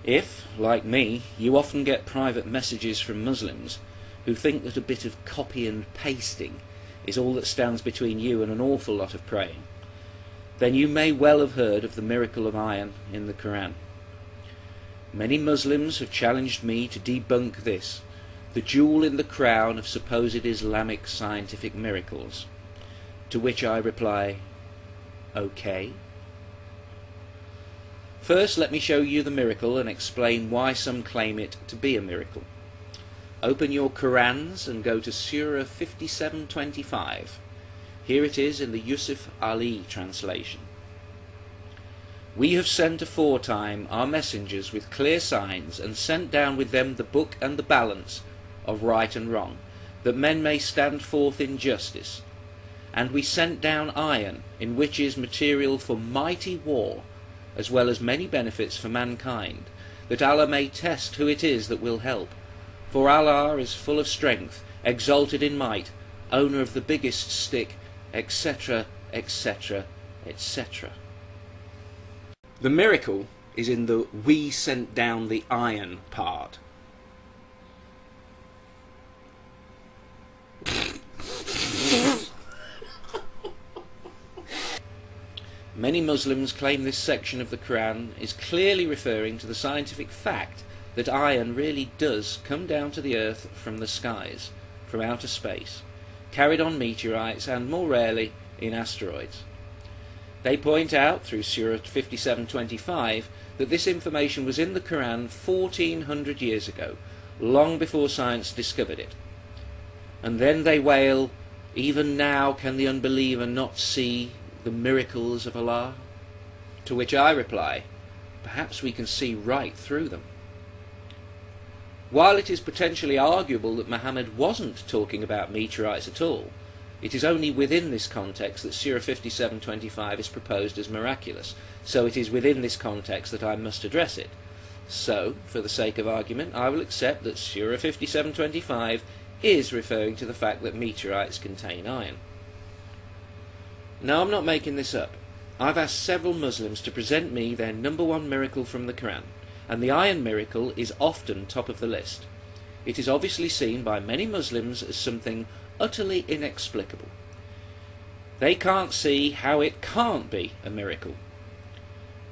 If, like me, you often get private messages from Muslims who think that a bit of copy and pasting is all that stands between you and an awful lot of praying, then you may well have heard of the miracle of iron in the Quran. Many Muslims have challenged me to debunk this, the jewel in the crown of supposed Islamic scientific miracles, to which I reply, okay. First, let me show you the miracle and explain why some claim it to be a miracle. Open your Qurans and go to Surah 57:25. Here it is in the Yusuf Ali translation. We have sent aforetime our messengers with clear signs, and sent down with them the book and the balance of right and wrong, that men may stand forth in justice. And we sent down iron, in which is material for mighty war, as well as many benefits for mankind, that Allah may test who it is that will help. For Allah is full of strength, exalted in might, owner of the biggest stick, etc., etc., etc. The miracle is in the "we sent down the iron" part. Many Muslims claim this section of the Quran is clearly referring to the scientific fact that iron really does come down to the earth from the skies, from outer space, carried on meteorites and, more rarely, in asteroids. They point out, through Surah 57:25, that this information was in the Quran 1400 years ago, long before science discovered it. And then they wail, even now can the unbeliever not see the miracles of Allah? To which I reply, perhaps we can see right through them. While it is potentially arguable that Muhammad wasn't talking about meteorites at all, it is only within this context that Surah 57:25 is proposed as miraculous, so it is within this context that I must address it. So, for the sake of argument, I will accept that Surah 57:25 is referring to the fact that meteorites contain iron. Now, I'm not making this up. I've asked several Muslims to present me their number one miracle from the Quran, and the iron miracle is often top of the list. It is obviously seen by many Muslims as something utterly inexplicable. They can't see how it can't be a miracle.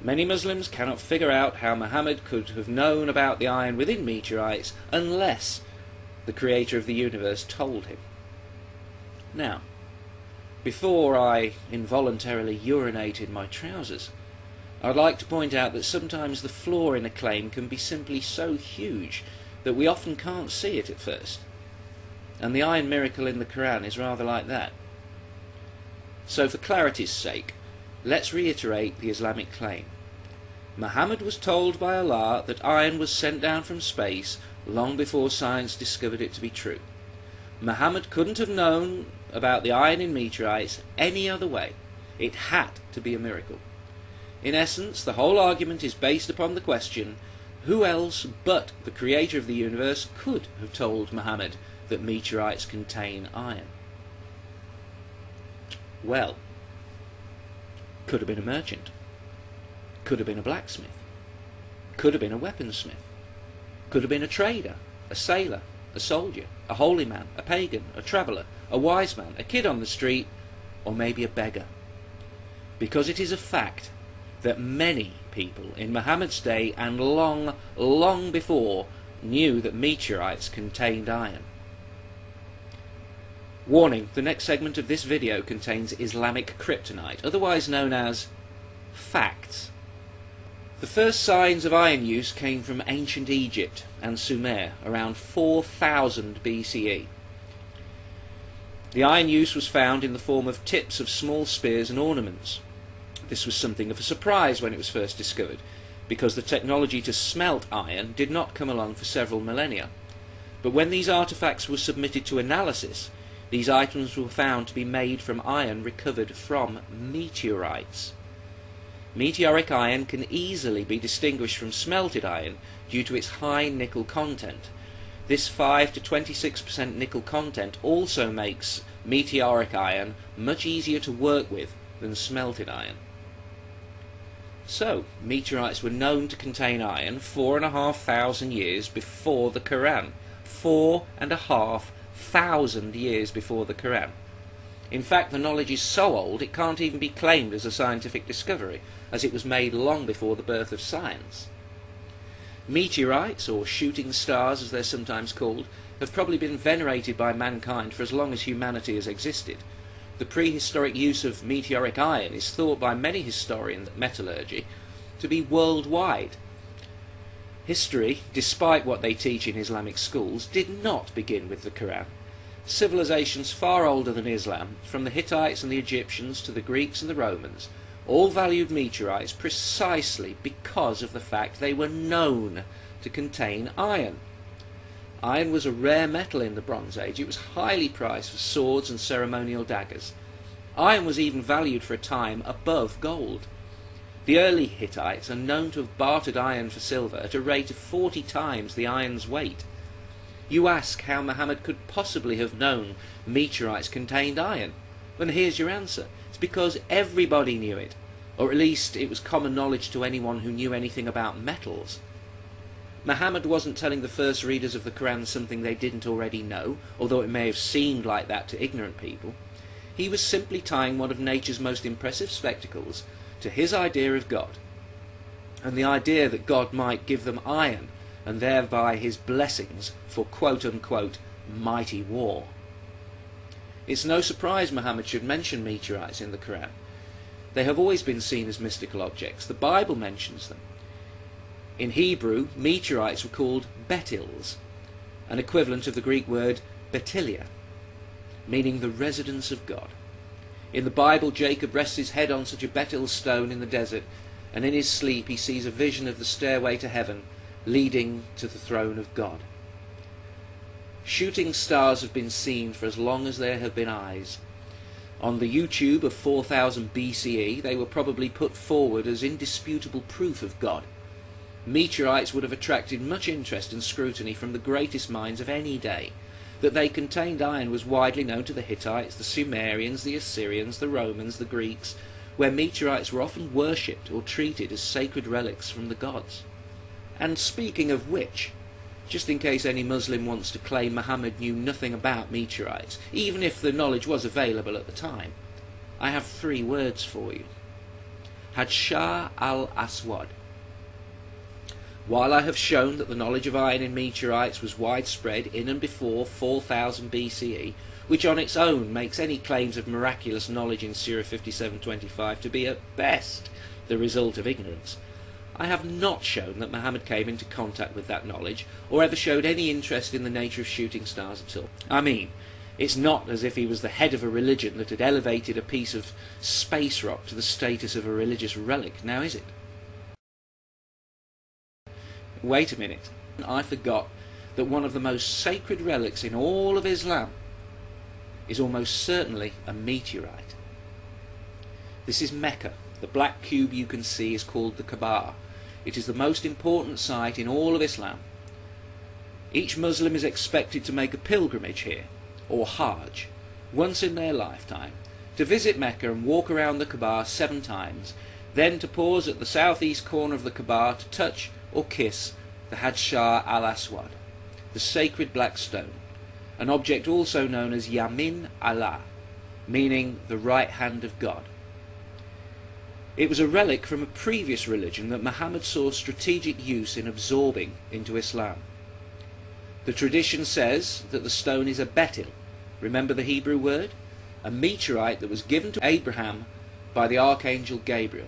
Many Muslims cannot figure out how Muhammad could have known about the iron within meteorites unless the creator of the universe told him. Now, before I involuntarily urinate in my trousers, I'd like to point out that sometimes the flaw in a claim can be simply so huge that we often can't see it at first. And the iron miracle in the Quran is rather like that. So for clarity's sake, let's reiterate the Islamic claim. Muhammad was told by Allah that iron was sent down from space long before science discovered it to be true. Muhammad couldn't have known about the iron in meteorites any other way. It had to be a miracle. In essence, the whole argument is based upon the question, who else but the creator of the universe could have told Muhammad that meteorites contain iron? Well, could have been a merchant, could have been a blacksmith, could have been a weaponsmith, could have been a trader, a sailor, a soldier, a holy man, a pagan, a traveller, a wise man, a kid on the street, or maybe a beggar. Because it is a fact that many people in Muhammad's day and long, long before knew that meteorites contained iron. Warning, the next segment of this video contains Islamic kryptonite, otherwise known as facts. The first signs of iron use came from ancient Egypt and Sumer around 4000 BCE. The iron use was found in the form of tips of small spears and ornaments. This was something of a surprise when it was first discovered, because the technology to smelt iron did not come along for several millennia. But when these artifacts were submitted to analysis, these items were found to be made from iron recovered from meteorites. Meteoric iron can easily be distinguished from smelted iron due to its high nickel content. This 5 to 26% nickel content also makes meteoric iron much easier to work with than smelted iron. So, meteorites were known to contain iron 4,500 years before the Quran. 4,500 years before the Quran. In fact, the knowledge is so old it can't even be claimed as a scientific discovery, as it was made long before the birth of science. Meteorites, or shooting stars as they're sometimes called, have probably been venerated by mankind for as long as humanity has existed. The prehistoric use of meteoric iron is thought by many historians of metallurgy to be worldwide. History, despite what they teach in Islamic schools, did not begin with the Quran. Civilizations far older than Islam, from the Hittites and the Egyptians to the Greeks and the Romans, all valued meteorites precisely because of the fact they were known to contain iron. Iron was a rare metal in the Bronze Age. It was highly prized for swords and ceremonial daggers. Iron was even valued for a time above gold. The early Hittites are known to have bartered iron for silver at a rate of 40 times the iron's weight. You ask how Muhammad could possibly have known meteorites contained iron. Well, here's your answer. It's because everybody knew it, or at least it was common knowledge to anyone who knew anything about metals. Muhammad wasn't telling the first readers of the Quran something they didn't already know, although it may have seemed like that to ignorant people. He was simply tying one of nature's most impressive spectacles to his idea of God, and the idea that God might give them iron, and thereby his blessings for quote-unquote mighty war. It's no surprise Muhammad should mention meteorites in the Quran. They have always been seen as mystical objects. The Bible mentions them. In Hebrew, meteorites were called betils, an equivalent of the Greek word betilia, meaning the residence of God. In the Bible, Jacob rests his head on such a betil stone in the desert, and in his sleep he sees a vision of the stairway to heaven leading to the throne of God. Shooting stars have been seen for as long as there have been eyes. On the YouTube of 4000 BCE, they were probably put forward as indisputable proof of God. Meteorites would have attracted much interest and scrutiny from the greatest minds of any day. That they contained iron was widely known to the Hittites, the Sumerians, the Assyrians, the Romans, the Greeks, where meteorites were often worshipped or treated as sacred relics from the gods. And speaking of which, just in case any Muslim wants to claim Muhammad knew nothing about meteorites, even if the knowledge was available at the time, I have 3 words for you. Hadshah al-Aswad. While I have shown that the knowledge of iron in meteorites was widespread in and before 4000 BCE, which on its own makes any claims of miraculous knowledge in Surah 57:25 to be at best the result of ignorance, I have not shown that Muhammad came into contact with that knowledge, or ever showed any interest in the nature of shooting stars at all. I mean, it's not as if he was the head of a religion that had elevated a piece of space rock to the status of a religious relic, now is it? Wait a minute, I forgot that one of the most sacred relics in all of Islam is almost certainly a meteorite. This is Mecca. The black cube you can see is called the Kaaba. It is the most important site in all of Islam. Each Muslim is expected to make a pilgrimage here, or Hajj, once in their lifetime, to visit Mecca and walk around the Kaaba 7 times, then to pause at the southeast corner of the Kaaba to touch or kiss the Hadshah al-Aswad, the sacred black stone, an object also known as Yamin Allah, meaning the right hand of God. It was a relic from a previous religion that Muhammad saw strategic use in absorbing into Islam. The tradition says that the stone is a betil, remember the Hebrew word? A meteorite that was given to Abraham by the Archangel Gabriel.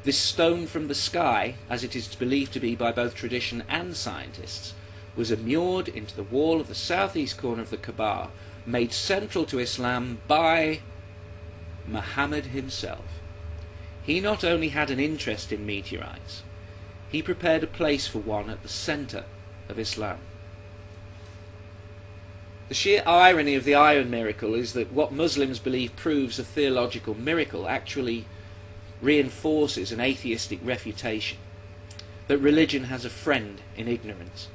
This stone from the sky, as it is believed to be by both tradition and scientists, was immured into the wall of the southeast corner of the Kaaba, made central to Islam by Muhammad himself. He not only had an interest in meteorites, he prepared a place for one at the centre of Islam. The sheer irony of the iron miracle is that what Muslims believe proves a theological miracle actually reinforces an atheistic refutation, that religion has a friend in ignorance.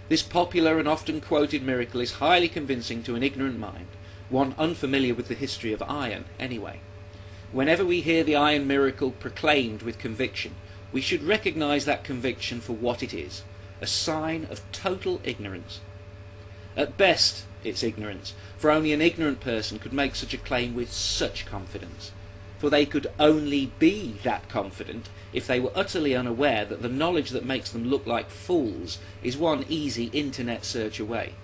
This popular and often quoted miracle is highly convincing to an ignorant mind, one unfamiliar with the history of iron anyway. Whenever we hear the iron miracle proclaimed with conviction, we should recognise that conviction for what it is, a sign of total ignorance. At best, it's ignorance, for only an ignorant person could make such a claim with such confidence. For they could only be that confident if they were utterly unaware that the knowledge that makes them look like fools is one easy internet search away.